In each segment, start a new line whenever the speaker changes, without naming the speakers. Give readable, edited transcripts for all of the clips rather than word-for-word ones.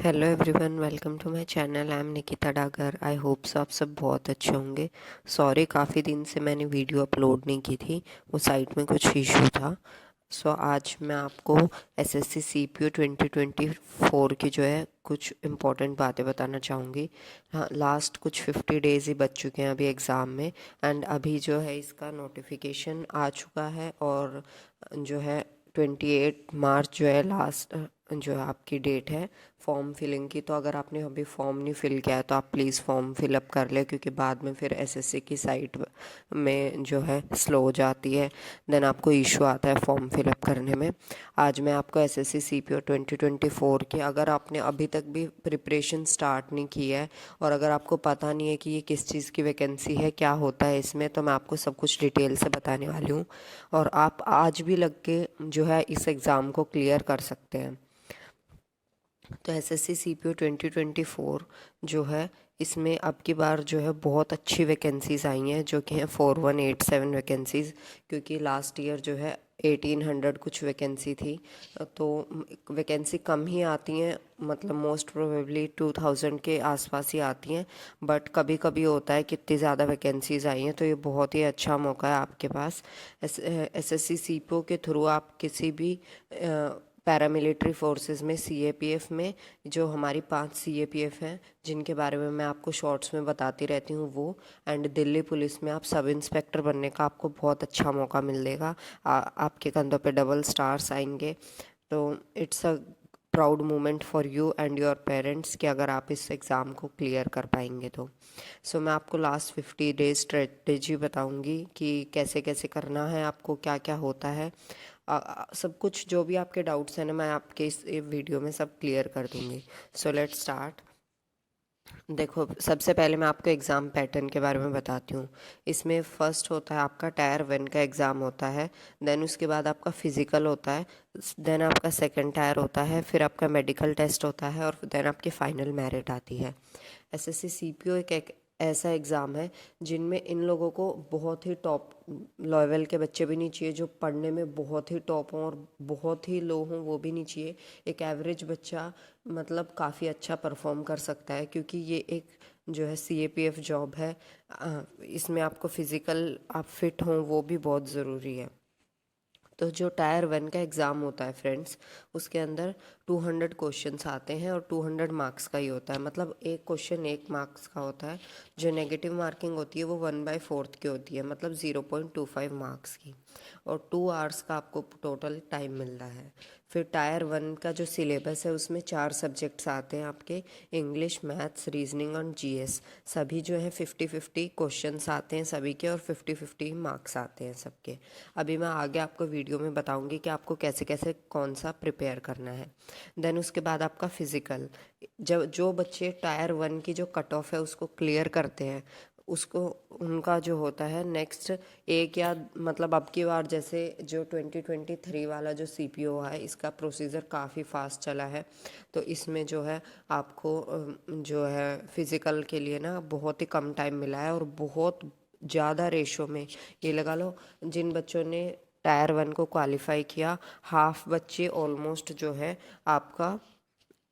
Hello everyone, welcome to my channel. I am Nikita Dagar. I hope so आप सब बहुत अच्छे होंगे। सॉरी, काफ़ी दिन से मैंने वीडियो अपलोड नहीं की थी, वो साइट में कुछ इशू था। आज मैं आपको एसएससी सीपीओ 2024 की जो है कुछ इम्पोर्टेंट बातें बताना चाहूँगी। हाँ, लास्ट कुछ 50 डेज़ ही बच चुके हैं अभी एग्ज़ाम में, एंड अभी जो है इसका नोटिफिकेशन आ चुका है। और जो है 28 मार्च जो है लास्ट जो है आपकी डेट है फॉर्म फिलिंग की। तो अगर आपने अभी फॉर्म नहीं फिल किया है तो आप प्लीज़ फॉर्म फिलअप कर ले, क्योंकि बाद में फिर एसएससी की साइट में जो है स्लो हो जाती है, देन आपको इशू आता है फॉर्म फिलअप करने में। आज मैं आपको एसएससी सीपीओ 2024 की, अगर आपने अभी तक भी प्रिपरेशन स्टार्ट नहीं की है और अगर आपको पता नहीं है कि ये किस चीज़ की वैकेंसी है, क्या होता है इसमें, तो मैं आपको सब कुछ डिटेल से बताने वाली हूँ। और आप आज भी लग के जो है इस एग्ज़ाम को क्लियर कर सकते हैं। तो एसएससी सीपीओ 2024 जो है, इसमें अब की बार जो है बहुत अच्छी वैकेंसीज़ आई हैं, जो कि हैं 4187 वैकेंसीज़। क्योंकि लास्ट ईयर जो है 1800 कुछ वैकेंसी थी। तो वैकेंसी कम ही आती हैं, मतलब मोस्ट प्रोबेबली 2000 के आसपास ही आती हैं। बट कभी कभी होता है कितनी ज़्यादा वैकेंसीज़ आई हैं, तो ये बहुत ही अच्छा मौका है आपके पास। एसएससी सीपीओ के थ्रू आप किसी भी पैरामिलिट्री फोर्सेस में, सीएपीएफ में, जो हमारी 5 सीएपीएफ हैं जिनके बारे में मैं आपको शॉर्ट्स में बताती रहती हूँ वो, एंड दिल्ली पुलिस में आप सब इंस्पेक्टर बनने का आपको बहुत अच्छा मौका मिलेगा। आपके कंधों पे डबल स्टार्स आएंगे। तो it's a proud moment for you and your parents कि अगर आप इस एग्ज़ाम को क्लियर कर पाएंगे तो। मैं आपको लास्ट 50 डेज स्ट्रेटजी बताऊंगी कि कैसे कैसे करना है, आपको क्या क्या होता है। सब कुछ जो भी आपके डाउट्स हैं ना, मैं आपके इस वीडियो में सब क्लियर कर दूंगी। Let start. देखो, सबसे पहले मैं आपको एग्ज़ाम पैटर्न के बारे में बताती हूँ। इसमें फर्स्ट होता है आपका टायर 1 का एग्ज़ाम होता है। देन उसके बाद आपका फिज़िकल होता है। देन आपका सेकंड टायर होता है। फिर आपका मेडिकल टेस्ट होता है और देन आपकी फ़ाइनल मेरिट आती है। एसएससी सीपीओ एक ऐसा एग्ज़ाम है जिनमें इन लोगों को बहुत ही टॉप लेवल के बच्चे भी नहीं चाहिए, जो पढ़ने में बहुत ही टॉप हों, और बहुत ही लो हों वो भी नहीं चाहिए। एक एवरेज बच्चा मतलब काफ़ी अच्छा परफॉर्म कर सकता है, क्योंकि ये एक जो है सीएपीएफ जॉब है। इसमें आपको फिज़िकल आप फिट हों वो भी बहुत ज़रूरी है। तो जो टायर 1 का एग्ज़ाम होता है फ्रेंड्स, उसके अंदर 200 क्वेश्चंस आते हैं और 200 मार्क्स का ही होता है। मतलब एक क्वेश्चन 1 मार्क्स का होता है। जो नेगेटिव मार्किंग होती है वो 1/4 की होती है, मतलब 0.25 मार्क्स की। और 2 आवर्स का आपको टोटल टाइम मिलता है। फिर टायर 1 का जो सिलेबस है उसमें 4 सब्जेक्ट्स आते हैं आपके: इंग्लिश, मैथ्स, रीजनिंग और जीएस। सभी जो है 50-50 क्वेश्चंस आते हैं सभी के, और 50-50 मार्क्स आते हैं सबके। अभी मैं आगे आपको वीडियो में बताऊंगी कि आपको कैसे कैसे कौन सा प्रिपेयर करना है। देन उसके बाद आपका फिज़िकल। जब जो बच्चे टायर 1 की जो कट ऑफ है उसको क्लियर करते हैं, उसको उनका जो होता है नेक्स्ट एक, या मतलब अब की बार जैसे जो 2023 वाला जो सीपीओ है, इसका प्रोसीजर काफ़ी फास्ट चला है। तो इसमें जो है आपको जो है फिज़िकल के लिए ना बहुत ही कम टाइम मिला है, और बहुत ज़्यादा रेशो में, ये लगा लो जिन बच्चों ने टायर 1 को क्वालिफाई किया, हाफ बच्चे ऑलमोस्ट जो है आपका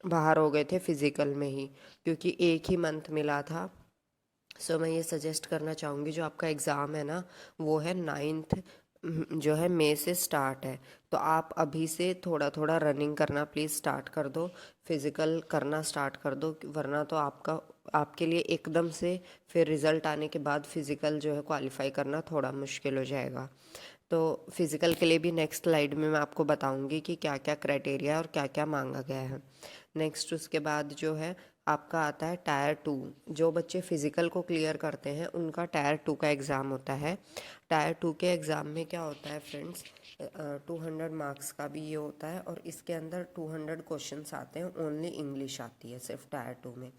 बाहर हो गए थे फिज़िकल में ही, क्योंकि एक ही मंथ मिला था। मैं ये सजेस्ट करना चाहूँगी, जो आपका एग्ज़ाम है ना वो है 9th जो है मई से स्टार्ट है। तो आप अभी से थोड़ा थोड़ा रनिंग करना प्लीज़ स्टार्ट कर दो, फिज़िकल करना स्टार्ट कर दो, वरना तो आपके लिए एकदम से फिर रिज़ल्ट आने के बाद फिज़िकल जो है क्वालिफाई करना थोड़ा मुश्किल हो जाएगा। तो फिज़िकल के लिए भी नेक्स्ट स्लाइड में मैं आपको बताऊंगी कि क्या क्या क्राइटेरिया और क्या क्या मांगा गया है। नेक्स्ट उसके बाद जो है आपका आता है टायर 2। जो बच्चे फ़िज़िकल को क्लियर करते हैं उनका टायर 2 का एग्ज़ाम होता है। टायर 2 के एग्ज़ाम में क्या होता है फ्रेंड्स, 200 मार्क्स का भी ये होता है, और इसके अंदर 200 क्वेश्चंस आते हैं। ओनली इंग्लिश आती है सिर्फ टायर 2 में,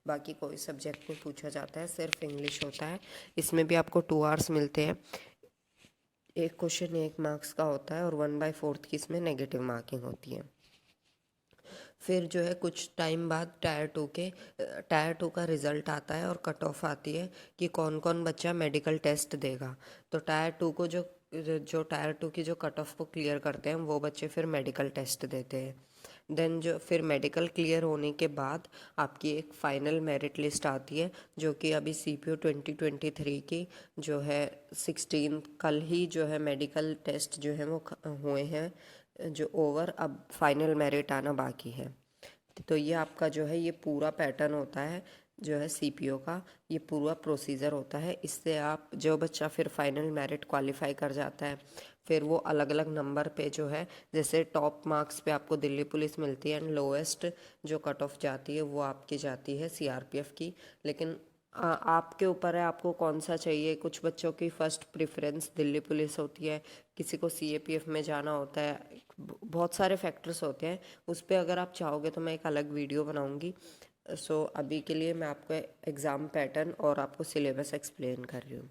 बाकी कोई सब्जेक्ट नहीं पूछा जाता है, सिर्फ इंग्लिश होता है। इसमें भी आपको 2 आवर्स मिलते हैं। एक क्वेश्चन 1 मार्क्स का होता है और 1/4 की इसमें नेगेटिव मार्किंग होती है। फिर जो है कुछ टाइम बाद टायर 2 का रिज़ल्ट आता है और कट ऑफ आती है कि कौन कौन बच्चा मेडिकल टेस्ट देगा। तो टायर 2 को जो टायर 2 की जो कट ऑफ को क्लियर करते हैं वो बच्चे फिर मेडिकल टेस्ट देते हैं। देन जो फिर मेडिकल क्लियर होने के बाद आपकी एक फ़ाइनल मेरिट लिस्ट आती है, जो कि अभी CPO 2023 की जो है 16 कल ही जो है मेडिकल टेस्ट जो है वो हुए हैं जो ओवर, अब फाइनल मेरिट आना बाकी है। तो ये आपका जो है ये पूरा पैटर्न होता है जो है CPO का, ये पूरा प्रोसीजर होता है। इससे आप जो बच्चा फिर फाइनल मेरिट क्वालिफाई कर जाता है, फिर वो अलग अलग नंबर पे जो है, जैसे टॉप मार्क्स पे आपको दिल्ली पुलिस मिलती है एंड लोएस्ट जो कट ऑफ जाती है वो आपकी जाती है CRPF की। लेकिन आपके ऊपर है आपको कौन सा चाहिए। कुछ बच्चों की फ़र्स्ट प्रेफरेंस दिल्ली पुलिस होती है, किसी को CAPF में जाना होता है, बहुत सारे फैक्टर्स होते हैं। उस पर अगर आप चाहोगे तो मैं एक अलग वीडियो बनाऊंगी। सो अभी के लिए मैं आपको एग्ज़ाम पैटर्न और आपको सिलेबस एक्सप्लेन कर रही हूँ।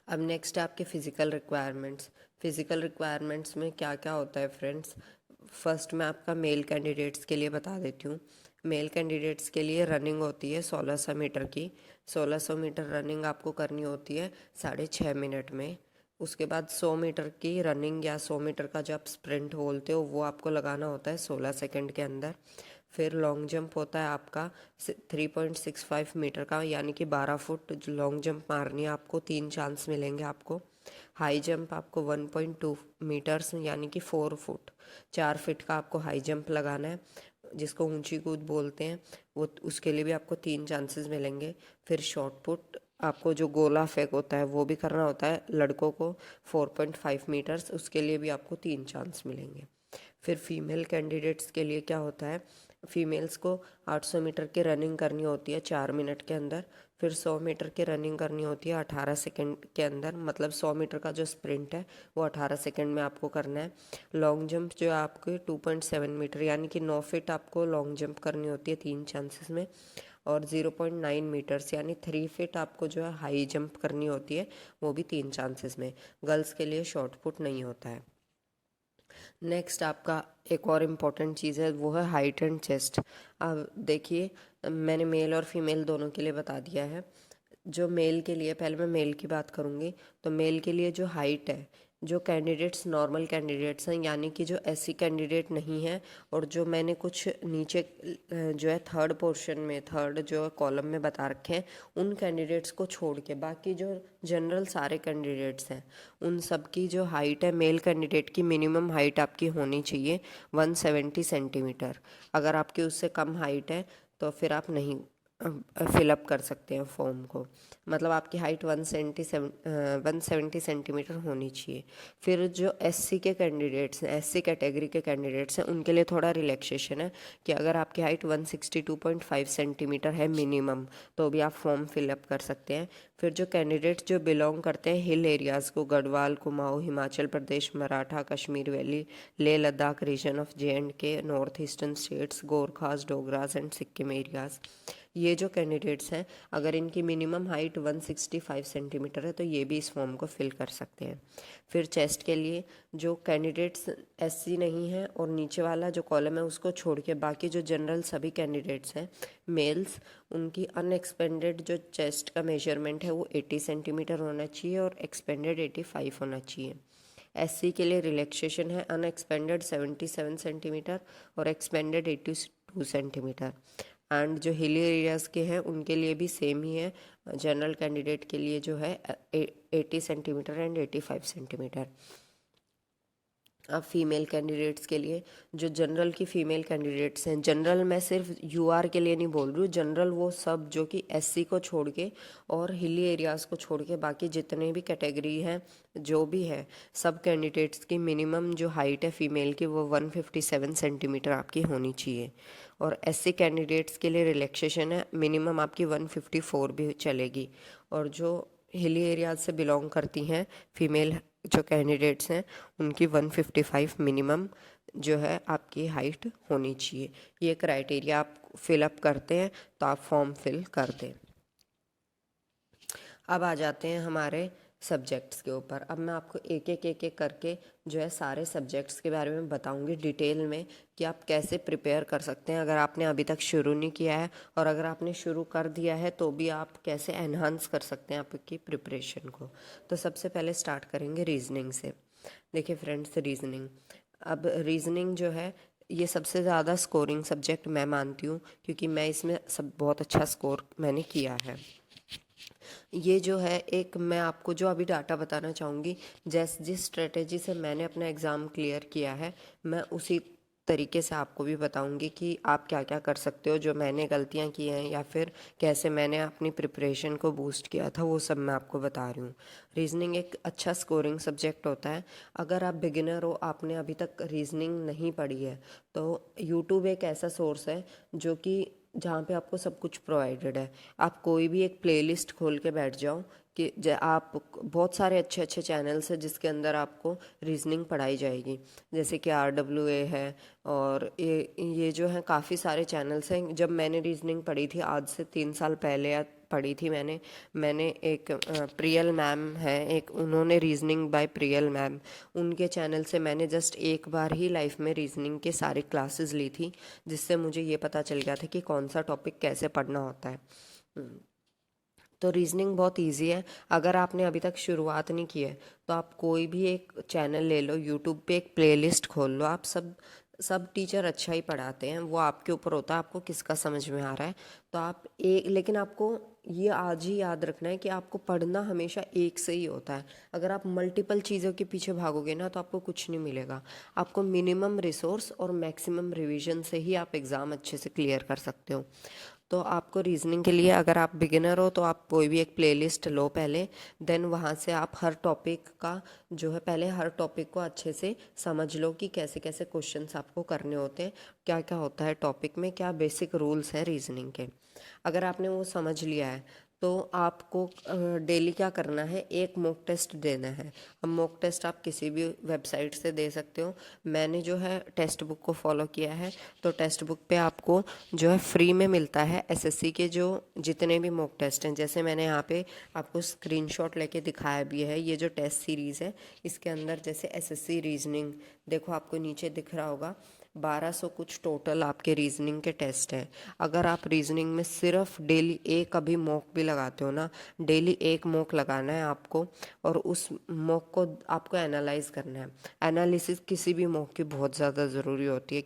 अब नेक्स्ट है आपके फ़िज़िकल रिक्वायरमेंट्स। फ़िज़िकल रिक्वायरमेंट्स में क्या क्या होता है फ्रेंड्स, फर्स्ट मैं आपका मेल कैंडिडेट्स के लिए बता देती हूँ। मेल कैंडिडेट्स के लिए रनिंग होती है 1600 मीटर की। 1600 मीटर रनिंग आपको करनी होती है 6.5 मिनट में। उसके बाद 100 मीटर की रनिंग या 100 मीटर का जो आप स्प्रिंट बोलते हो वो आपको लगाना होता है 16 सेकंड के अंदर। फिर लॉन्ग जंप होता है आपका 3.65 मीटर का, यानी कि 12 फुट लॉन्ग जंप मारनी है आपको, 3 चांस मिलेंगे आपको। हाई जंप आपको 1.2 मीटर्स यानी कि 4 फुट, 4 फीट का आपको हाई जंप लगाना है, जिसको ऊंची कूद बोलते हैं वो, उसके लिए भी आपको 3 चांसेस मिलेंगे। फिर शॉर्ट पुट आपको जो गोला फेंक होता है वो भी करना होता है लड़कों को 4.5 मीटर्स, उसके लिए भी आपको 3 चांस मिलेंगे। फिर फीमेल कैंडिडेट्स के लिए क्या होता है, फीमेल्स को 800 मीटर की रनिंग करनी होती है 4 मिनट के अंदर। फिर 100 मीटर की रनिंग करनी होती है 18 सेकंड के अंदर, मतलब 100 मीटर का जो स्प्रिंट है वो 18 सेकंड में आपको करना है। लॉन्ग जंप जो है आपके 2.7 मीटर यानी कि 9 फीट आपको लॉन्ग जंप करनी होती है 3 चांसेस में। और 0.9 मीटर्स यानी 3 फीट आपको जो है हाई जंप करनी होती है, वो भी 3 चांसेस में। गर्ल्स के लिए शॉर्ट पुट नहीं होता है। नेक्स्ट आपका एक और इम्पॉर्टेंट चीज़ है, वो है हाइट एंड चेस्ट। अब देखिए मैंने मेल और फीमेल दोनों के लिए बता दिया है। जो मेल के लिए, पहले मैं मेल की बात करूँगी, तो मेल के लिए जो हाइट है, जो कैंडिडेट्स नॉर्मल कैंडिडेट्स हैं यानी कि जो SC कैंडिडेट नहीं है, और जो मैंने कुछ नीचे जो है थर्ड पोर्शन में, थर्ड जो कॉलम में बता रखे हैं, उन कैंडिडेट्स को छोड़ के बाकी जो जनरल सारे कैंडिडेट्स हैं उन सब की जो हाइट है, मेल कैंडिडेट की मिनिमम हाइट आपकी होनी चाहिए 170 सेंटीमीटर। अगर आपकी उससे कम हाइट है तो फिर आप नहीं फिलअप कर सकते हैं फॉर्म को, मतलब आपकी हाइट 170 सेंटीमीटर होनी चाहिए। फिर जो SC के कैंडिडेट्स हैं, SC कैटेगरी के कैंडिडेट्स हैं, उनके लिए थोड़ा रिलैक्सेशन है कि अगर आपकी हाइट 162.5 सेंटीमीटर है मिनिमम तो भी आप फॉर्म फिलअप कर सकते हैं। फिर जो कैंडिडेट्स जो बिलोंग करते हैं हिल एरियाज़ को, Garhwal, Kumaon, Himachal Pradesh, Maratha, Kashmir valley, Leh Ladakh region of JNK, north eastern states, Gorkhas, Dogras and Sikkim areas, ये जो कैंडिडेट्स हैं अगर इनकी मिनिमम हाइट 165 सेंटीमीटर है तो ये भी इस फॉर्म को फिल कर सकते हैं। फिर चेस्ट के लिए जो कैंडिडेट्स SC नहीं है और नीचे वाला जो कॉलम है उसको छोड़ के बाकी जो जनरल सभी कैंडिडेट्स हैं मेल्स, उनकी अनएक्सपेंडेड जो चेस्ट का मेजरमेंट है वो 80 सेंटीमीटर होना चाहिए और एक्सपेंडेड 85 होना चाहिए। SC के लिए रिलैक्सेशन है, अनएक्सपेंडेड 77 सेंटीमीटर और एक्सपेंडेड 82 सेंटीमीटर। एंड जो हिली एरियाज़ के हैं उनके लिए भी सेम ही है, जनरल कैंडिडेट के लिए जो है 80 सेंटीमीटर एंड 85 सेंटीमीटर। अब फीमेल कैंडिडेट्स के लिए जो जनरल की फ़ीमेल कैंडिडेट्स हैं, जनरल मैं सिर्फ UR के लिए नहीं बोल रही हूँ, जनरल वो सब जो कि SC को छोड़ के और हिली एरियाज़ को छोड़ के बाकी जितने भी कैटेगरी हैं जो भी है, सब कैंडिडेट्स की मिनिमम जो हाइट है फ़ीमेल की वो 157 सेंटीमीटर आपकी होनी चाहिए। और SC कैंडिडेट्स के लिए रिलैक्सेशन है, मिनिमम आपकी 154 भी चलेगी। और जो हिली एरियाज से बिलोंग करती हैं फीमेल जो कैंडिडेट्स हैं उनकी 155 मिनिमम जो है आपकी हाइट होनी चाहिए। ये क्राइटेरिया आप फिलअप करते हैं तो आप फॉर्म फिल कर दें। अब आ जाते हैं हमारे सब्जेक्ट्स के ऊपर। अब मैं आपको एक एक करके जो है सारे सब्जेक्ट्स के बारे में बताऊंगी डिटेल में कि आप कैसे प्रिपेयर कर सकते हैं अगर आपने अभी तक शुरू नहीं किया है, और अगर आपने शुरू कर दिया है तो भी आप कैसे एनहांस कर सकते हैं आपकी प्रिपरेशन को। तो सबसे पहले स्टार्ट करेंगे रीजनिंग से। देखिए फ्रेंड्स, रीजनिंग, अब रीजनिंग जो है ये सबसे ज़्यादा स्कोरिंग सब्जेक्ट मैं मानती हूँ, क्योंकि मैं इसमें सब बहुत अच्छा स्कोर मैंने किया है। ये जो है, एक मैं आपको जो अभी डाटा बताना चाहूँगी, जिस स्ट्रेटेजी से मैंने अपना एग्ज़ाम क्लियर किया है, मैं उसी तरीके से आपको भी बताऊंगी कि आप क्या क्या कर सकते हो, जो मैंने गलतियां की हैं या फिर कैसे मैंने अपनी प्रिपरेशन को बूस्ट किया था, वो सब मैं आपको बता रही हूँ। रीजनिंग एक अच्छा स्कोरिंग सब्जेक्ट होता है। अगर आप बिगिनर हो, आपने अभी तक रीजनिंग नहीं पढ़ी है, तो यूट्यूब एक ऐसा सोर्स है जो कि जहाँ पे आपको सब कुछ प्रोवाइडेड है। आप कोई भी एक प्लेलिस्ट खोल के बैठ जाओ कि आप, बहुत सारे अच्छे अच्छे चैनल्स हैं जिसके अंदर आपको रीजनिंग पढ़ाई जाएगी, जैसे कि RWA है, और ये जो है काफ़ी सारे चैनल्स हैं। जब मैंने रीजनिंग पढ़ी थी आज से 3 साल पहले, या पढ़ी थी मैंने एक प्रियल मैम है, एक उन्होंने रीजनिंग बाय प्रियल मैम, उनके चैनल से मैंने जस्ट एक बार ही लाइफ में रीजनिंग के सारी क्लासेस ली थी, जिससे मुझे ये पता चल गया था कि कौन सा टॉपिक कैसे पढ़ना होता है। तो रीजनिंग बहुत इजी है। अगर आपने अभी तक शुरुआत नहीं की है, तो आप कोई भी एक चैनल ले लो, यूट्यूब पे एक प्लेलिस्ट खोल लो। आप सब टीचर अच्छा ही पढ़ाते हैं, वो आपके ऊपर होता है आपको किसका समझ में आ रहा है। तो आप एक, लेकिन आपको ये आज ही याद रखना है कि आपको पढ़ना हमेशा एक से ही होता है। अगर आप मल्टीपल चीज़ों के पीछे भागोगे ना, तो आपको कुछ नहीं मिलेगा। आपको मिनिमम रिसोर्स और मैक्सिमम रिवीजन से ही आप एग्ज़ाम अच्छे से क्लियर कर सकते हो। तो आपको रीजनिंग के लिए, अगर आप बिगिनर हो, तो आप कोई भी एक प्लेलिस्ट लो पहले, देन वहाँ से आप हर टॉपिक का जो है, पहले हर टॉपिक को अच्छे से समझ लो कि कैसे कैसे क्वेश्चंस आपको करने होते हैं, क्या क्या होता है टॉपिक में, क्या बेसिक रूल्स हैं रीजनिंग के। अगर आपने वो समझ लिया है, तो आपको डेली क्या करना है, एक मॉक टेस्ट देना है। अब मॉक टेस्ट आप किसी भी वेबसाइट से दे सकते हो। मैंने जो है टेक्स्ट बुक को फॉलो किया है, तो टेक्स्ट बुक पे आपको जो है फ्री में मिलता है एसएससी के जो जितने भी मॉक टेस्ट हैं। जैसे मैंने यहाँ पे आपको स्क्रीनशॉट लेके दिखाया भी है, ये जो टेस्ट सीरीज़ है, इसके अंदर जैसे एसएससी रीजनिंग, देखो आपको नीचे दिख रहा होगा, 1200 कुछ टोटल आपके रीजनिंग के टेस्ट हैं। अगर आप रीजनिंग में सिर्फ डेली एक अभी मॉक भी लगाते हो ना, डेली एक मॉक लगाना है आपको, और उस मॉक को आपको एनालाइज करना है। एनालिसिस किसी भी मॉक की बहुत ज़्यादा ज़रूरी होती है।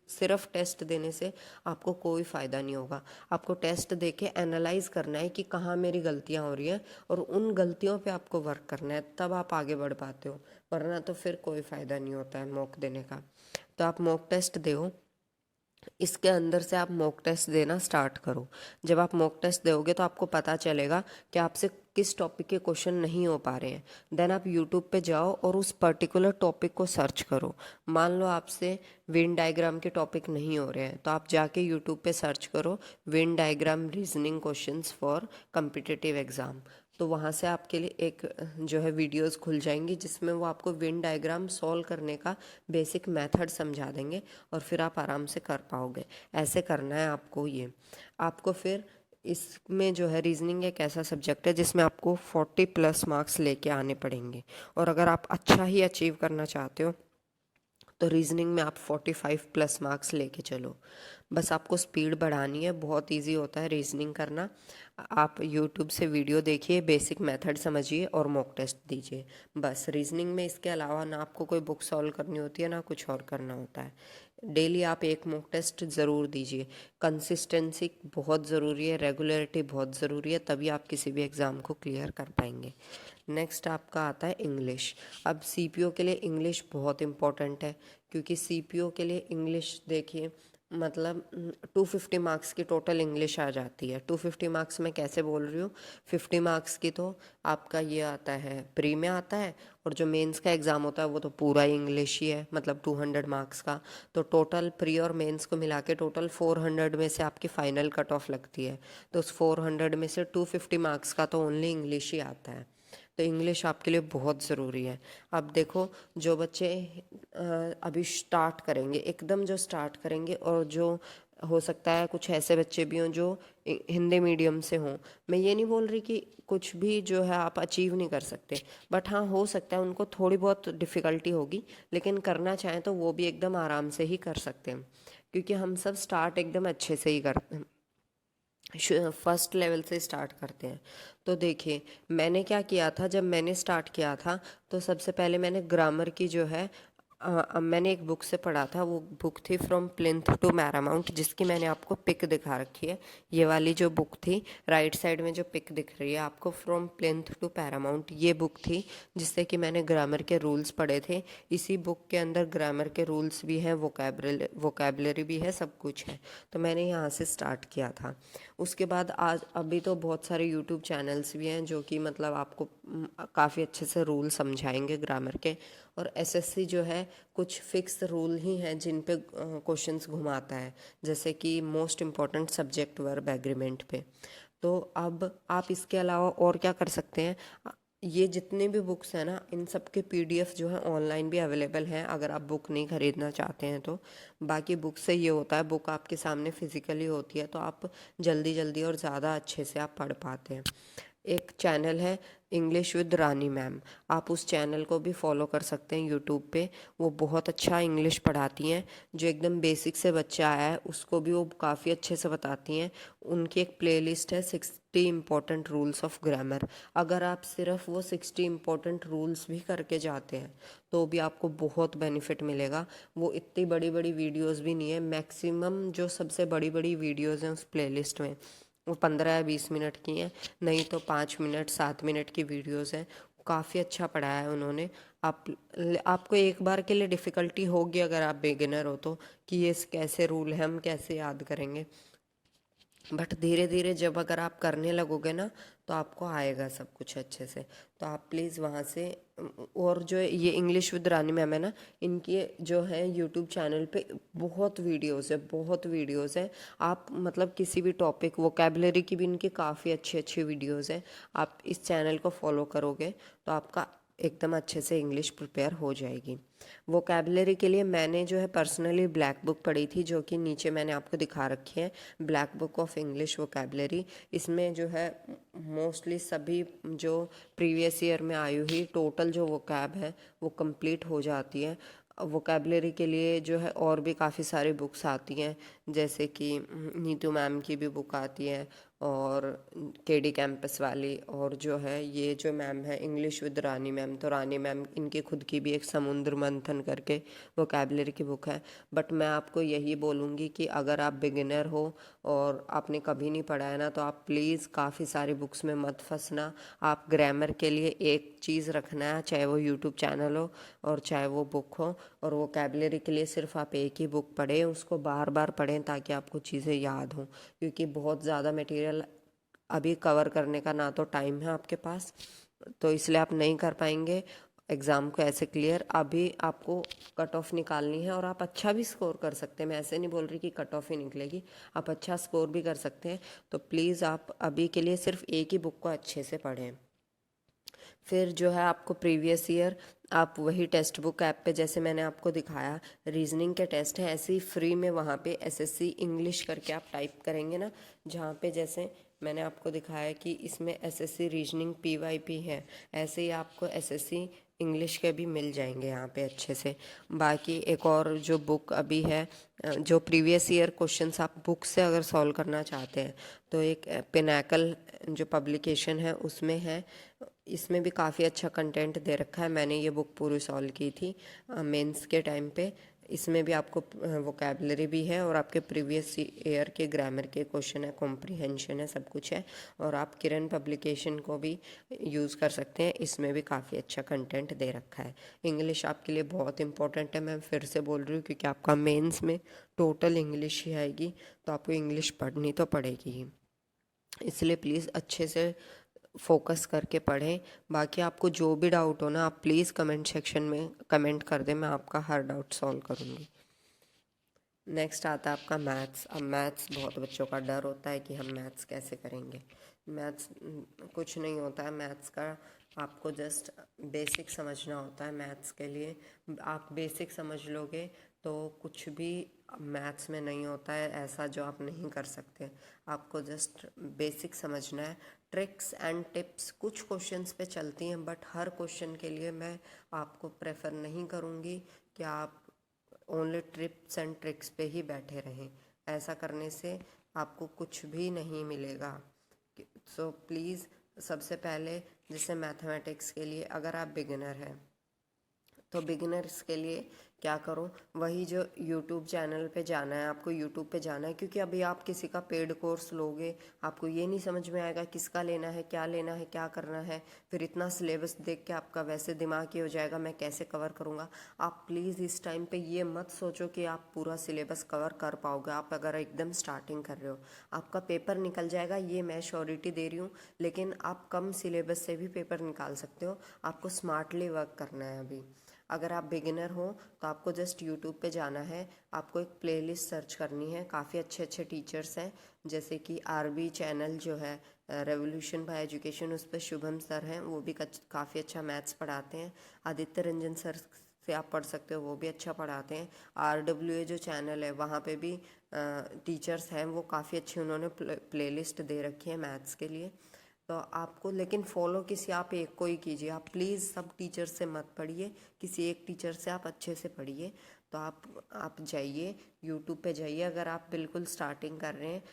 सिर्फ टेस्ट देने से आपको कोई फ़ायदा नहीं होगा। आपको टेस्ट दे के एनालाइज करना है कि कहाँ मेरी गलतियाँ हो रही हैं, और उन गलतियों पे आपको वर्क करना है, तब आप आगे बढ़ पाते हो। वरना तो फिर कोई फ़ायदा नहीं होता है मॉक देने का। तो आप मॉक टेस्ट दो, इसके अंदर से आप मॉक टेस्ट देना स्टार्ट करो। जब आप मॉक टेस्ट दोगे, तो आपको पता चलेगा कि आपसे किस टॉपिक के क्वेश्चन नहीं हो पा रहे हैं। देन आप यूट्यूब पे जाओ और उस पर्टिकुलर टॉपिक को सर्च करो। मान लो आपसे वेन डायग्राम के टॉपिक नहीं हो रहे हैं, तो आप जाके यूट्यूब पे सर्च करो Venn diagram reasoning questions for competitive exam. तो वहाँ से आपके लिए एक जो है वीडियोस खुल जाएंगी, जिसमें वो आपको वेन डायग्राम सॉल्व करने का बेसिक मेथड समझा देंगे, और फिर आप आराम से कर पाओगे। ऐसे करना है आपको। ये आपको फिर इसमें जो है, रीजनिंग एक ऐसा सब्जेक्ट है जिसमें आपको 40+ मार्क्स लेके आने पड़ेंगे, और अगर आप अच्छा ही अचीव करना चाहते हो, तो रीजनिंग में आप 45+ मार्क्स लेके चलो। बस आपको स्पीड बढ़ानी है, बहुत इजी होता है रीजनिंग करना। आप यूट्यूब से वीडियो देखिए, बेसिक मेथड समझिए और मॉक टेस्ट दीजिए। बस रीजनिंग में इसके अलावा ना आपको कोई बुक सॉल्व करनी होती है, ना कुछ और करना होता है। डेली आप एक मॉक टेस्ट ज़रूर दीजिए। कंसिस्टेंसी बहुत ज़रूरी है, रेगुलरिटी बहुत ज़रूरी है, तभी आप किसी भी एग्ज़ाम को क्लियर कर पाएंगे। नेक्स्ट आपका आता है इंग्लिश। अब सीपीओ के लिए इंग्लिश बहुत इम्पॉर्टेंट है, क्योंकि सीपीओ के लिए इंग्लिश देखिए, मतलब 250 मार्क्स की टोटल इंग्लिश आ जाती है। 250 मार्क्स में कैसे बोल रही हूँ, 50 मार्क्स की तो आपका ये आता है, प्री में आता है, और जो मेंस का एग्ज़ाम होता है वो तो पूरा इंग्लिश ही है, मतलब 200 मार्क्स का। तो टोटल प्री और मेंस को मिला के टोटल 400 में से आपकी फ़ाइनल कट ऑफ लगती है। तो उस 400 में से 250 मार्क्स का तो ओनली इंग्लिश ही आता है। तो इंग्लिश आपके लिए बहुत ज़रूरी है। अब देखो, जो बच्चे अभी स्टार्ट करेंगे, एकदम जो स्टार्ट करेंगे, और जो हो सकता है कुछ ऐसे बच्चे भी हों जो हिंदी मीडियम से हों, मैं ये नहीं बोल रही कि कुछ भी जो है आप अचीव नहीं कर सकते, बट हाँ, हो सकता है उनको थोड़ी बहुत डिफ़िकल्टी होगी, लेकिन करना चाहें तो वो भी एकदम आराम से ही कर सकते हैं, क्योंकि हम सब स्टार्ट एकदम अच्छे से ही करते हैं, फर्स्ट लेवल से स्टार्ट करते हैं। तो देखिए, मैंने क्या किया था, जब मैंने स्टार्ट किया था, तो सबसे पहले मैंने ग्रामर की जो है मैंने एक बुक से पढ़ा था, वो बुक थी फ्रॉम प्लिंथ टू मैरामाउंट, जिसकी मैंने आपको पिक दिखा रखी है। ये वाली जो बुक थी, राइट साइड में जो पिक दिख रही है आपको, फ्रॉम प्लिंथ टू पैरामाउंट, ये बुक थी जिससे कि मैंने ग्रामर के रूल्स पढ़े थे। इसी बुक के अंदर ग्रामर के रूल्स भी हैं, वोकैबलरी भी है, सब कुछ है। तो मैंने यहाँ से स्टार्ट किया था। उसके बाद आज अभी तो बहुत सारे यूट्यूब चैनल्स भी हैं जो कि मतलब आपको काफ़ी अच्छे से रूल समझाएंगे ग्रामर के। और एसएससी जो है कुछ फिक्स रूल ही हैं जिन पे क्वेश्चंस घुमाता है, जैसे कि most important subject verb agreement पे। तो अब आप इसके अलावा और क्या कर सकते हैं, ये जितने भी बुक्स हैं ना, इन सब के पीडीएफ जो है ऑनलाइन भी अवेलेबल हैं, अगर आप बुक नहीं ख़रीदना चाहते हैं तो। बाकी बुक से ये होता है, बुक आपके सामने फिजिकली होती है तो आप जल्दी जल्दी और ज़्यादा अच्छे से आप पढ़ पाते हैं। एक चैनल है इंग्लिश विद रानी मैम, आप उस चैनल को भी फॉलो कर सकते हैं यूट्यूब पे। वो बहुत अच्छा इंग्लिश पढ़ाती हैं, जो एकदम बेसिक से बच्चा आया है उसको भी वो काफ़ी अच्छे से बताती हैं। उनकी एक प्लेलिस्ट है 60 इम्पॉर्टेंट रूल्स ऑफ ग्रामर। अगर आप सिर्फ वो 60 इम्पॉर्टेंट रूल्स भी करके जाते हैं तो भी आपको बहुत बेनिफिट मिलेगा। वो इतनी बड़ी बड़ी वीडियोस भी नहीं है, मैक्सिमम जो सबसे बड़ी बड़ी वीडियोस हैं उस प्लेलिस्ट में वो 15 या 20 मिनट की हैं, नहीं तो 5 मिनट 7 मिनट की वीडियोस हैं। काफ़ी अच्छा पढ़ाया है उन्होंने। आप आपको एक बार के लिए डिफ़िकल्टी होगी अगर आप बिगिनर हो तो, कि ये कैसे रूल है, हम कैसे याद करेंगे। बट धीरे धीरे जब अगर आप करने लगोगे ना तो आपको आएगा सब कुछ अच्छे से। तो आप प्लीज़ वहाँ से और जो ये इंग्लिश विद रानी मैम है ना, इनकी जो है यूट्यूब चैनल पे बहुत वीडियोस है, बहुत वीडियोस है। आप मतलब किसी भी टॉपिक, वोकेबलरी की भी इनकी काफ़ी अच्छी अच्छी वीडियोस हैं। आप इस चैनल को फॉलो करोगे तो आपका एकदम अच्छे से इंग्लिश प्रिपेयर हो जाएगी। वोकैबलरी के लिए मैंने जो है पर्सनली ब्लैक बुक पढ़ी थी, जो कि नीचे मैंने आपको दिखा रखी है, black book of English vocabulary. इसमें जो है मोस्टली सभी जो प्रीवियस ईयर में आई हुई टोटल जो वोकैब है वो कंप्लीट हो जाती है। वोकैबलरी के लिए जो है और भी काफ़ी सारी बुक्स आती हैं, जैसे कि नीतू मैम की भी बुक आती है, और केडी कैंपस वाली, और जो है ये जो मैम है इंग्लिश विद रानी मैम, तो रानी मैम इनकी खुद की भी एक समुद्र मंथन करके वोकैबलरी की बुक है। बट मैं आपको यही बोलूँगी कि अगर आप बिगिनर हो और आपने कभी नहीं पढ़ा है ना, तो आप प्लीज़ काफ़ी सारी बुक्स में मत फंसना। आप ग्रामर के लिए एक चीज़ रखना है, चाहे वो यूट्यूब चैनल हो और चाहे वो बुक हो। और वोकैबलरी के लिए सिर्फ आप एक ही बुक पढ़ें, उसको बार बार पढ़ें ताकि आपको चीज़ें याद हों, क्योंकि बहुत ज़्यादा मटेरियल अभी कवर करने का ना तो टाइम है आपके पास, तो इसलिए आप नहीं कर पाएंगे एग्ज़ाम को ऐसे क्लियर। अभी आपको कट ऑफ निकालनी है और आप अच्छा भी स्कोर कर सकते हैं, मैं ऐसे नहीं बोल रही कि कट ऑफ ही निकलेगी, आप अच्छा स्कोर भी कर सकते हैं। तो प्लीज़ आप अभी के लिए सिर्फ एक ही बुक को अच्छे से पढ़ें। फिर जो है आपको प्रीवियस ईयर आप वही टेक्स्ट बुक ऐप पे, जैसे मैंने आपको दिखाया रीजनिंग के टेस्ट हैं, ऐसे ही फ्री में वहाँ पे एसएससी इंग्लिश करके आप टाइप करेंगे ना, जहाँ पे जैसे मैंने आपको दिखाया कि इसमें एसएससी रीजनिंग पीवाईपी है, ऐसे ही आपको एसएससी इंग्लिश के भी मिल जाएंगे यहाँ पे अच्छे से। बाकी एक और जो बुक अभी है, जो प्रीवियस ईयर क्वेश्चंस आप बुक से अगर सॉल्व करना चाहते हैं तो एक पिनाकल जो पब्लिकेशन है उसमें है, इसमें भी काफ़ी अच्छा कंटेंट दे रखा है। मैंने ये बुक पूरी सॉल्व की थी मेंस के टाइम पे। इसमें भी आपको वोकैबलरी भी है और आपके प्रीवियस ईयर के ग्रामर के क्वेश्चन है, कॉम्प्रिहेंशन है, सब कुछ है। और आप किरण पब्लिकेशन को भी यूज़ कर सकते हैं, इसमें भी काफ़ी अच्छा कंटेंट दे रखा है। इंग्लिश आपके लिए बहुत इंपॉर्टेंट है, मैं फिर से बोल रही हूँ, क्योंकि आपका मेंस में टोटल इंग्लिश ही आएगी, तो आपको इंग्लिश पढ़नी तो पड़ेगी ही। इसलिए प्लीज़ अच्छे से फोकस करके पढ़ें। बाकी आपको जो भी डाउट हो ना, आप प्लीज़ कमेंट सेक्शन में कमेंट कर दें, मैं आपका हर डाउट सॉल्व करूँगी। नेक्स्ट आता है आपका मैथ्स। अब मैथ्स बहुत बच्चों का डर होता है कि हम मैथ्स कैसे करेंगे। मैथ्स कुछ नहीं होता है मैथ्स का, आपको जस्ट बेसिक समझना होता है। मैथ्स के लिए आप बेसिक समझ लोगे तो कुछ भी मैथ्स में नहीं होता है ऐसा जो आप नहीं कर सकते। आपको जस्ट बेसिक समझना है। ट्रिक्स एंड टिप्स कुछ क्वेश्चंस पे चलती हैं, बट हर क्वेश्चन के लिए मैं आपको प्रेफर नहीं करूँगी कि आप ओनली टिप्स एंड ट्रिक्स पे ही बैठे रहें। ऐसा करने से आपको कुछ भी नहीं मिलेगा। सो प्लीज़ सबसे पहले जैसे मैथमेटिक्स के लिए अगर आप बिगिनर हैं तो बिगिनर्स के लिए क्या करो, वही जो यूट्यूब चैनल पे जाना है, आपको यूट्यूब पे जाना है, क्योंकि अभी आप किसी का पेड कोर्स लोगे, आपको ये नहीं समझ में आएगा किसका लेना है, क्या करना है। फिर इतना सिलेबस देख के आपका वैसे दिमाग ही हो जाएगा मैं कैसे कवर करूँगा। आप प्लीज़ इस टाइम पे ये मत सोचो कि आप पूरा सिलेबस कवर कर पाओगे। आप अगर एकदम स्टार्टिंग कर रहे हो, आपका पेपर निकल जाएगा, ये मैं श्योरिटी दे रही हूँ, लेकिन आप कम सिलेबस से भी पेपर निकाल सकते हो। आपको स्मार्टली वर्क करना है अभी। अगर आप बिगिनर हो तो आपको जस्ट यूट्यूब पे जाना है, आपको एक प्लेलिस्ट सर्च करनी है, काफ़ी अच्छे अच्छे टीचर्स हैं, जैसे कि आरबी चैनल जो है, रेवोल्यूशन बाय एजुकेशन, उस पर शुभम सर हैं, वो भी काफ़ी अच्छा मैथ्स पढ़ाते हैं। आदित्य रंजन सर से आप पढ़ सकते हो, वो भी अच्छा पढ़ाते हैं। RWA जो चैनल है वहाँ पे भी टीचर्स हैं, वो काफ़ी अच्छी उन्होंने प्लेलिस्ट दे रखी है मैथ्स के लिए। तो आपको लेकिन फॉलो किसी आप एक को ही कीजिए, आप प्लीज़ सब टीचर से मत पढ़िए, किसी एक टीचर से आप अच्छे से पढ़िए। तो आप जाइए यूट्यूब पे जाइए, अगर आप बिल्कुल स्टार्टिंग कर रहे हैं,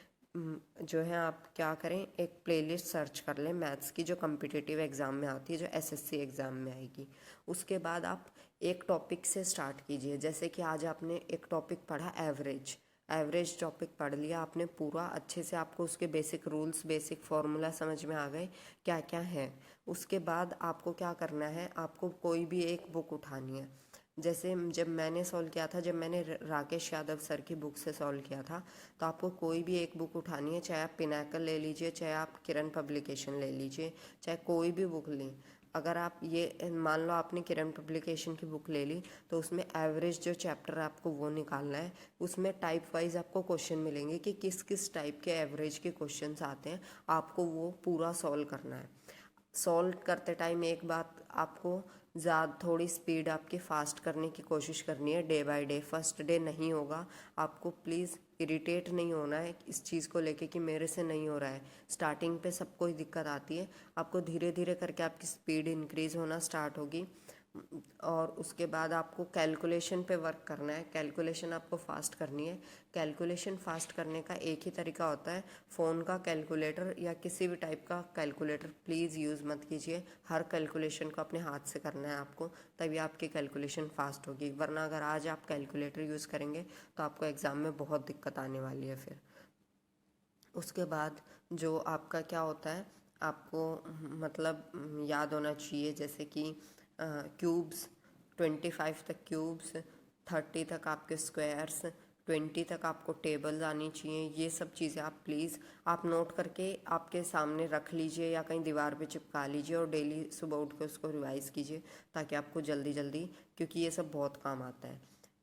जो है आप क्या करें, एक प्लेलिस्ट सर्च कर लें मैथ्स की, जो कम्पिटिटिव एग्ज़ाम में आती है, जो SSC एग्ज़ाम में आएगी। उसके बाद आप एक टॉपिक से स्टार्ट कीजिए, जैसे कि आज आपने एक टॉपिक पढ़ा एवरेज टॉपिक पढ़ लिया आपने पूरा अच्छे से, आपको उसके बेसिक रूल्स बेसिक फार्मूला समझ में आ गए क्या क्या है। उसके बाद आपको क्या करना है, आपको कोई भी एक बुक उठानी है। जैसे जब मैंने सॉल्व किया था, जब मैंने राकेश यादव सर की बुक से सॉल्व किया था, तो आपको कोई भी एक बुक उठानी है, चाहे आप पिनाकल ले लीजिए, चाहे आप किरण पब्लिकेशन ले लीजिए, चाहे कोई भी बुक लें। अगर आप ये मान लो आपने किरण पब्लिकेशन की बुक ले ली, तो उसमें एवरेज जो चैप्टर है आपको वो निकालना है। उसमें टाइप वाइज आपको क्वेश्चन मिलेंगे कि किस किस टाइप के एवरेज के क्वेश्चंस आते हैं, आपको वो पूरा सॉल्व करना है। सॉल्व करते टाइम एक बात आपको ज़्यादा थोड़ी स्पीड आपकी फास्ट करने की कोशिश करनी है, day by day. First day नहीं होगा, आपको प्लीज़ इरिटेट नहीं होना है इस चीज़ को लेके कि मेरे से नहीं हो रहा है। स्टार्टिंग पे सबको ही दिक्कत आती है, आपको धीरे धीरे करके आपकी स्पीड इंक्रीज़ होना स्टार्ट होगी। और उसके बाद आपको कैलकुलेशन पे वर्क करना है, कैलकुलेशन आपको फास्ट करनी है। कैलकुलेशन फास्ट करने का एक ही तरीका होता है, फ़ोन का कैलकुलेटर या किसी भी टाइप का कैलकुलेटर प्लीज़ यूज़ मत कीजिए। हर कैलकुलेशन को अपने हाथ से करना है आपको, तभी आपकी कैलकुलेशन फास्ट होगी। वरना अगर आज आप कैलकुलेटर यूज़ करेंगे तो आपको एग्ज़ाम में बहुत दिक्कत आने वाली है फिर। उसके बाद जो आपका क्या होता है, आपको मतलब याद होना चाहिए, जैसे कि क्यूब्स, 25 तक क्यूब्स, 30 तक आपके स्क्वायर्स, 20 तक आपको टेबल्स आनी चाहिए। ये सब चीज़ें आप प्लीज़ आप नोट करके आपके सामने रख लीजिए या कहीं दीवार पे चिपका लीजिए, और डेली सुबह उठ के उसको रिवाइज़ कीजिए, ताकि आपको जल्दी जल्दी, क्योंकि ये सब बहुत काम आता है।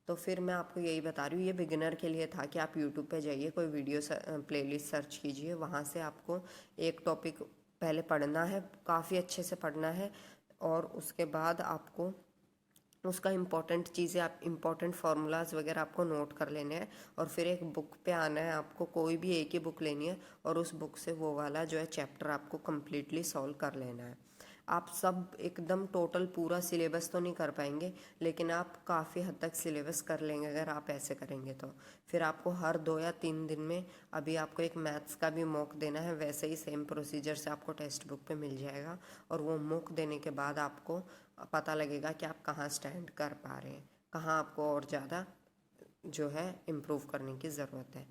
तो फिर मैं आपको यही बता रही हूँ, ये बिगिनर के लिए था कि आप यूट्यूब पे जाइए, कोई वीडियो प्लेलिस्ट सर्च कीजिए, वहाँ से आपको एक टॉपिक पहले पढ़ना है, काफ़ी अच्छे से पढ़ना है। और उसके बाद आपको उसका इम्पॉर्टेंट चीज़ें, आप इम्पॉर्टेंट फार्मूलाज वगैरह आपको नोट कर लेने हैं, और फिर एक बुक पे आना है, आपको कोई भी एक ही बुक लेनी है, और उस बुक से वो वाला जो है चैप्टर आपको कम्प्लीटली सॉल्व कर लेना है। आप सब एकदम टोटल पूरा सिलेबस तो नहीं कर पाएंगे, लेकिन आप काफ़ी हद तक सिलेबस कर लेंगे अगर आप ऐसे करेंगे तो। फिर आपको हर 2 या 3 दिन में, अभी आपको एक मैथ्स का भी मॉक देना है, वैसे ही सेम प्रोसीजर से आपको टेक्स्ट बुक पे मिल जाएगा, और वो मॉक देने के बाद आपको पता लगेगा कि आप कहाँ स्टैंड कर पा रहे हैं, कहाँ आपको और ज़्यादा जो है इम्प्रूव करने की ज़रूरत है।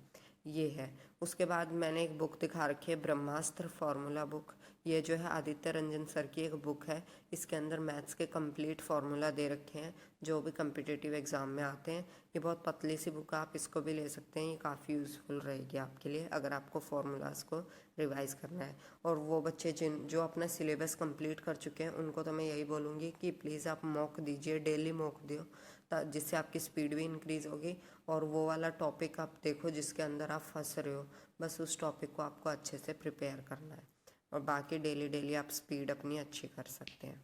ये है। उसके बाद मैंने एक बुक दिखा रखी है, ब्रह्मास्त्र फार्मूला बुक। ये जो है आदित्य रंजन सर की एक बुक है, इसके अंदर मैथ्स के कंप्लीट फार्मूला दे रखे हैं जो भी कम्पिटिटिव एग्ज़ाम में आते हैं। ये बहुत पतली सी बुक है, आप इसको भी ले सकते हैं, ये काफ़ी यूज़फुल रहेगी आपके लिए अगर आपको फार्मूलाज को रिवाइज़ करना है। और वो बच्चे जो अपना सिलेबस कंप्लीट कर चुके हैं, उनको तो मैं यही बोलूँगी कि प्लीज़ आप मॉक दीजिए, डेली मॉक दियो, जिससे आपकी स्पीड भी इंक्रीज़ होगी। और वो वाला टॉपिक आप देखो जिसके अंदर आप फंस रहे हो, बस उस टॉपिक को आपको अच्छे से प्रिपेयर करना है, और बाकी डेली डेली आप स्पीड अपनी अच्छी कर सकते हैं।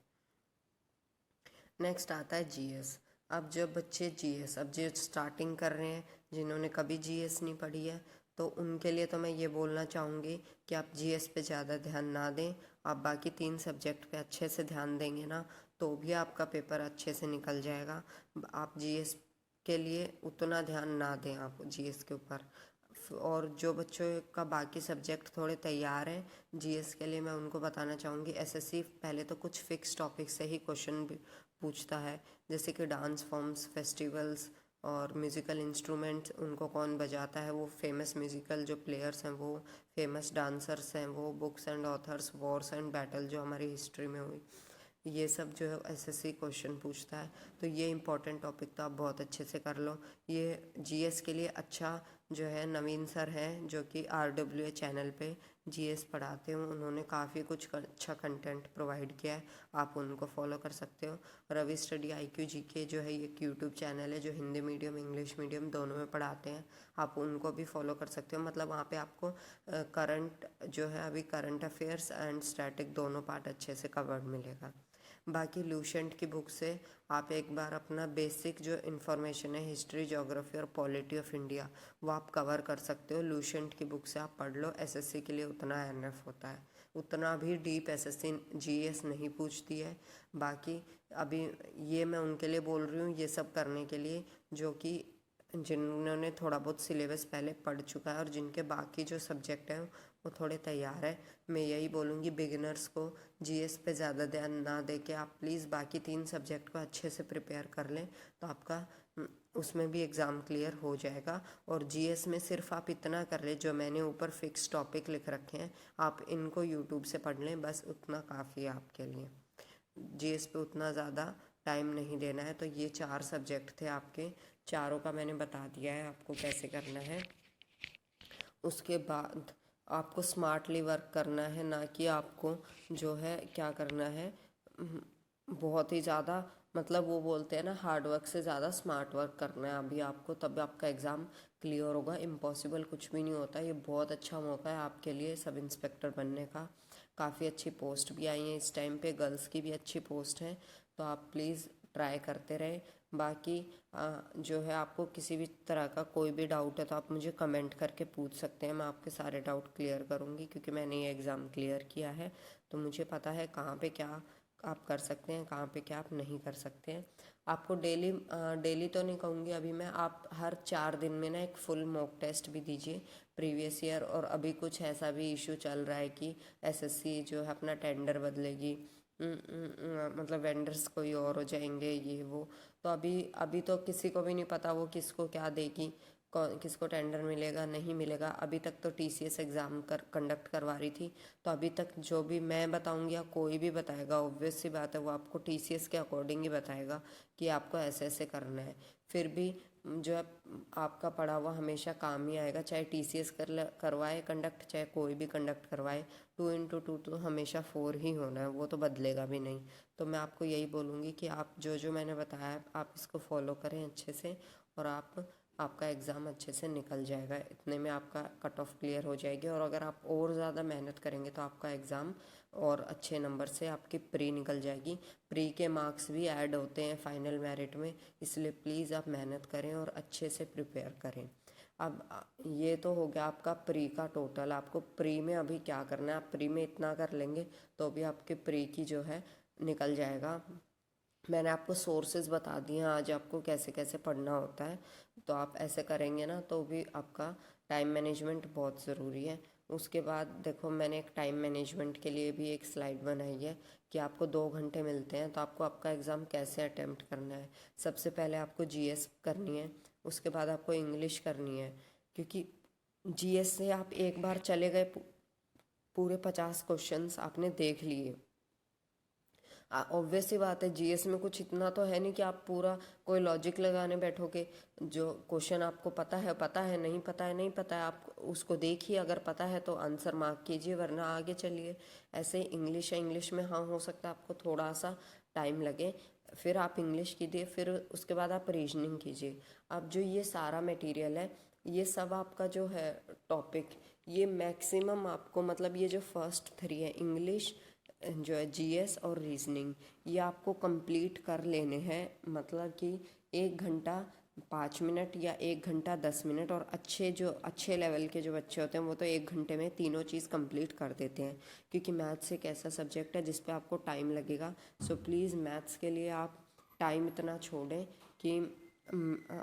नेक्स्ट आता है जीएस। अब जो बच्चे जीएस, अब जो स्टार्टिंग कर रहे हैं, जिन्होंने कभी जीएस नहीं पढ़ी है, तो उनके लिए तो मैं ये बोलना चाहूँगी कि आप जीएस पे ज़्यादा ध्यान ना दें। आप बाकी 3 सब्जेक्ट पे अच्छे से ध्यान देंगे ना, तो भी आपका पेपर अच्छे से निकल जाएगा। आप जीएस के लिए उतना ध्यान ना दें आप जीएस के ऊपर। और जो बच्चों का बाकी सब्जेक्ट थोड़े तैयार हैं जीएस के लिए, मैं उनको बताना चाहूँगी, एसएससी पहले तो कुछ फिक्स टॉपिक से ही क्वेश्चन पूछता है, जैसे कि डांस फॉर्म्स, फेस्टिवल्स और म्यूज़िकल इंस्ट्रूमेंट्स उनको कौन बजाता है, वो फेमस म्यूज़िकल जो प्लेयर्स हैं, वो फेमस डांसर्स हैं, वो books and authors, Wars and battle जो हमारी हिस्ट्री में हुई, ये सब जो है एसएससी क्वेश्चन पूछता है। तो ये इंपॉर्टेंट टॉपिक तो आप बहुत अच्छे से कर लो। ये जीएस के लिए अच्छा जो है नवीन सर हैं जो कि RWA चैनल पे जीएस पढ़ाते हो, उन्होंने काफ़ी कुछ अच्छा कंटेंट प्रोवाइड किया है, आप उनको फॉलो कर सकते हो। रवि स्टडी IQ GK जो है ये एक यूट्यूब चैनल है जो हिंदी मीडियम इंग्लिश मीडियम दोनों में पढ़ाते हैं, आप उनको भी फॉलो कर सकते हो। मतलब वहाँ पे आपको करंट जो है अभी करंट अफेयर्स एंड स्टैटिक दोनों पार्ट अच्छे से कवर्ड मिलेगा। बाकी लूसेंट की बुक से आप एक बार अपना बेसिक जो इन्फॉर्मेशन है हिस्ट्री, ज्योग्राफी और पॉलिटी ऑफ इंडिया वो आप कवर कर सकते हो। लूसेंट की बुक से आप पढ़ लो, एसएससी के लिए उतना एनएफ होता है, उतना भी डीप एसएससी जीएस नहीं पूछती है। बाकी अभी ये मैं उनके लिए बोल रही हूँ ये सब करने के लिए जो कि जिन्होंने थोड़ा बहुत सिलेबस पहले पढ़ चुका है और जिनके बाकी जो सब्जेक्ट हैं वो थोड़े तैयार है। मैं यही बोलूँगी बिगिनर्स को जीएस पे ज़्यादा ध्यान ना दे के आप प्लीज़ बाकी 3 सब्जेक्ट को अच्छे से प्रिपेयर कर लें, तो आपका उसमें भी एग्ज़ाम क्लियर हो जाएगा। और जीएस में सिर्फ आप इतना कर लें, जो मैंने ऊपर फिक्स टॉपिक लिख रखे हैं आप इनको यूट्यूब से पढ़ लें, बस उतना काफ़ी है आपके लिए। जीएस पे उतना ज़्यादा टाइम नहीं देना है। तो ये 4 सब्जेक्ट थे आपके, चारों का मैंने बता दिया है आपको कैसे करना है। उसके बाद आपको स्मार्टली वर्क करना है, ना कि आपको जो है क्या करना है बहुत ही ज़्यादा, मतलब वो बोलते हैं ना हार्ड वर्क से ज़्यादा स्मार्ट वर्क करना है अभी आपको, तब आपका एग्ज़ाम क्लियर होगा। इम्पॉसिबल कुछ भी नहीं होता, ये बहुत अच्छा मौका है आपके लिए सब इंस्पेक्टर बनने का। काफ़ी अच्छी पोस्ट भी आई हैं इस टाइम पे, गर्ल्स की भी अच्छी पोस्ट है, तो आप प्लीज़ ट्राई करते रहें। बाकी जो है आपको किसी भी तरह का कोई भी डाउट है तो आप मुझे कमेंट करके पूछ सकते हैं, मैं आपके सारे डाउट क्लियर करूँगी, क्योंकि मैंने ये एग्ज़ाम क्लियर किया है तो मुझे पता है कहाँ पे क्या आप कर सकते हैं, कहाँ पे क्या आप नहीं कर सकते हैं। आपको डेली तो नहीं कहूँगी अभी मैं, आप हर 4 दिन में ना एक फुल मॉक टेस्ट भी दीजिए प्रीवियस ईयर। और अभी कुछ ऐसा भी इशू चल रहा है कि एसएससी जो है अपना टेंडर बदलेगी, मतलब वेंडर्स कोई और हो जाएंगे ये वो, तो अभी अभी तो किसी को भी नहीं पता वो किसको क्या देगी, किसको टेंडर मिलेगा नहीं मिलेगा। अभी तक तो टीसीएस एग्ज़ाम कंडक्ट करवा रही थी, तो अभी तक जो भी मैं बताऊंगी या कोई भी बताएगा ऑब्वियस सी बात है वो आपको टीसीएस के अकॉर्डिंग ही बताएगा कि आपको ऐसे ऐसे करना है। फिर भी जो है आपका पढ़ा हुआ हमेशा काम ही आएगा, चाहे टीसीएस करवाए कंडक्ट, चाहे कोई भी कंडक्ट करवाए। 2x2 तो हमेशा 4 ही होना है, वो तो बदलेगा भी नहीं। तो मैं आपको यही बोलूँगी कि आप जो जो मैंने बताया आप इसको फॉलो करें अच्छे से, और आपका एग्ज़ाम अच्छे से निकल जाएगा। इतने में आपका कट ऑफ क्लियर हो जाएगी, और अगर आप और ज़्यादा मेहनत करेंगे तो आपका एग्ज़ाम और अच्छे नंबर से आपकी प्री निकल जाएगी। प्री के मार्क्स भी ऐड होते हैं फाइनल मेरिट में, इसलिए प्लीज़ आप मेहनत करें और अच्छे से प्रिपेयर करें। अब ये तो हो गया आपका प्री का टोटल। आपको प्री में अभी क्या करना है, आप प्री में इतना कर लेंगे तो भी आपके प्री की जो है निकल जाएगा। मैंने आपको सोर्सेज बता दिए हैं आज आपको कैसे कैसे पढ़ना होता है, तो आप ऐसे करेंगे ना तो भी आपका टाइम मैनेजमेंट बहुत ज़रूरी है। उसके बाद देखो मैंने एक टाइम मैनेजमेंट के लिए भी एक स्लाइड बनाई है कि आपको 2 घंटे मिलते हैं तो आपको आपका एग्ज़ाम कैसे अटेम्प्ट करना है। सबसे पहले आपको जीएस करनी है, उसके बाद आपको इंग्लिश करनी है, क्योंकि जीएस से आप एक बार चले गए पूरे 50 क्वेश्चंस आपने देख लिए। ऑब्वियस सी बात है जीएस में कुछ इतना तो है नहीं कि आप पूरा कोई लॉजिक लगाने बैठोगे। जो क्वेश्चन आपको पता है, नहीं पता है नहीं पता है, आप उसको देखिए, अगर पता है तो आंसर मार्क कीजिए वरना आगे चलिए। ऐसे इंग्लिश है, इंग्लिश में हाँ हो सकता है आपको थोड़ा सा टाइम लगे, फिर आप इंग्लिश कीजिए, फिर उसके बाद आप रीजनिंग कीजिए। अब जो ये सारा मटेरियल है ये सब आपका जो है टॉपिक, ये मैक्सिमम आपको मतलब ये जो फर्स्ट 3 है इंग्लिश जो है जीएस और रीजनिंग, ये आपको कंप्लीट कर लेने हैं। मतलब कि 1 घंटा 5 मिनट या 1 घंटा 10 मिनट, और अच्छे लेवल के जो बच्चे होते हैं वो तो 1 घंटे में तीनों चीज़ कंप्लीट कर देते हैं, क्योंकि मैथ्स एक ऐसा सब्जेक्ट है जिस पे आपको टाइम लगेगा। सो प्लीज़ मैथ्स के लिए आप टाइम इतना छोड़ें कि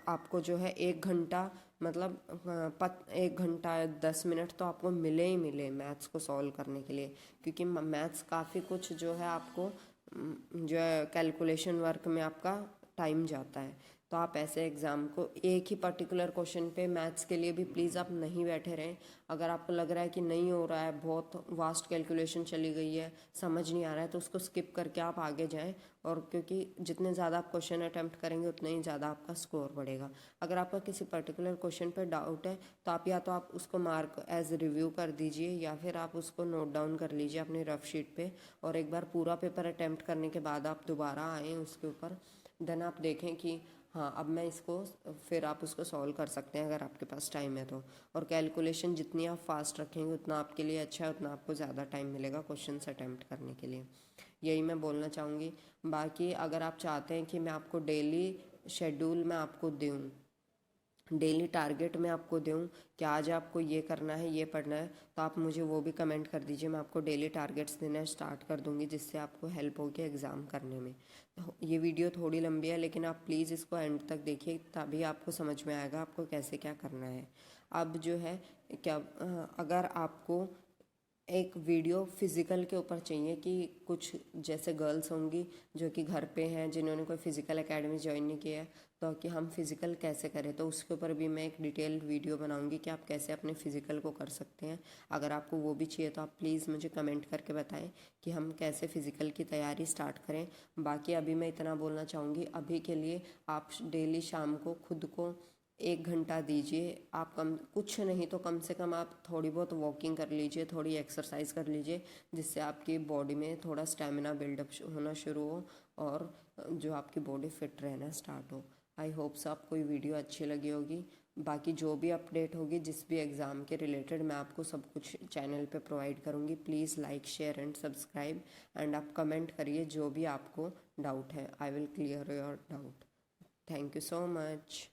आपको जो है 1 घंटा मतलब 1 घंटा 10 मिनट तो आपको मिले ही मिले मैथ्स को सॉल्व करने के लिए, क्योंकि मैथ्स काफ़ी कुछ जो है आपको जो है कैलकुलेशन वर्क में आपका टाइम जाता है। तो आप ऐसे एग्ज़ाम को एक ही पर्टिकुलर क्वेश्चन पे मैथ्स के लिए भी प्लीज़ आप नहीं बैठे रहें। अगर आपको लग रहा है कि नहीं हो रहा है, बहुत वास्ट कैलकुलेशन चली गई है, समझ नहीं आ रहा है, तो उसको स्किप करके आप आगे जाएं। और क्योंकि जितने ज़्यादा आप क्वेश्चन अटैम्प्ट करेंगे उतने ही ज़्यादा आपका स्कोर बढ़ेगा। अगर आपका किसी पर्टिकुलर क्वेश्चन पर डाउट है तो आप या तो आप उसको मार्क एज रिव्यू कर दीजिए या फिर आप उसको नोट डाउन कर लीजिए अपनी रफ शीट पे, और एक बार पूरा पेपर अटैम्प्ट करने के बाद आप दोबारा आएँ उसके ऊपर। देन आप देखें कि हाँ अब मैं इसको, फिर आप उसको सॉल्व कर सकते हैं अगर आपके पास टाइम है तो। और कैलकुलेशन जितनी आप फास्ट रखेंगे उतना आपके लिए अच्छा है, उतना आपको ज़्यादा टाइम मिलेगा क्वेश्चन अटैम्प्ट करने के लिए। यही मैं बोलना चाहूँगी। बाकी अगर आप चाहते हैं कि मैं आपको डेली शेड्यूल में आपको दूँ, डेली टारगेट मैं आपको दूँ कि आज आपको ये करना है, ये पढ़ना है, तो आप मुझे वो भी कमेंट कर दीजिए। मैं आपको डेली टारगेट्स देना स्टार्ट कर दूँगी, जिससे आपको हेल्प होगी एग्ज़ाम करने में। ये वीडियो थोड़ी लंबी है लेकिन आप प्लीज़ इसको एंड तक देखिए, तभी आपको समझ में आएगा आपको कैसे क्या करना है। अब जो है क्या, अगर आपको एक वीडियो फिज़िकल के ऊपर चाहिए कि कुछ जैसे गर्ल्स होंगी जो कि घर पे हैं, जिन्होंने कोई फ़िज़िकल एकेडमी ज्वाइन नहीं किया है, तो कि हम फ़िज़िकल कैसे करें, तो उसके ऊपर भी मैं एक डिटेल वीडियो बनाऊंगी कि आप कैसे अपने फ़िज़िकल को कर सकते हैं। अगर आपको वो भी चाहिए तो आप प्लीज़ मुझे कमेंट करके बताएं कि हम कैसे फ़िज़िकल की तैयारी स्टार्ट करें। बाकी अभी मैं इतना बोलना चाहूँगी, अभी के लिए आप डेली शाम को खुद को 1 घंटा दीजिए। आप कुछ नहीं तो कम से कम आप थोड़ी बहुत वॉकिंग कर लीजिए, थोड़ी एक्सरसाइज कर लीजिए, जिससे आपकी बॉडी में थोड़ा स्टेमिना बिल्डअप होना शुरू हो और जो आपकी बॉडी फिट रहना स्टार्ट हो। आई होप सो आपको ये वीडियो अच्छी लगी होगी। बाकी जो भी अपडेट होगी जिस भी एग्ज़ाम के रिलेटेड, मैं आपको सब कुछ चैनल पे प्रोवाइड करूँगी। Please like share and subscribe, and आप कमेंट करिए जो भी आपको डाउट है, I will clear your doubt. Thank you so much.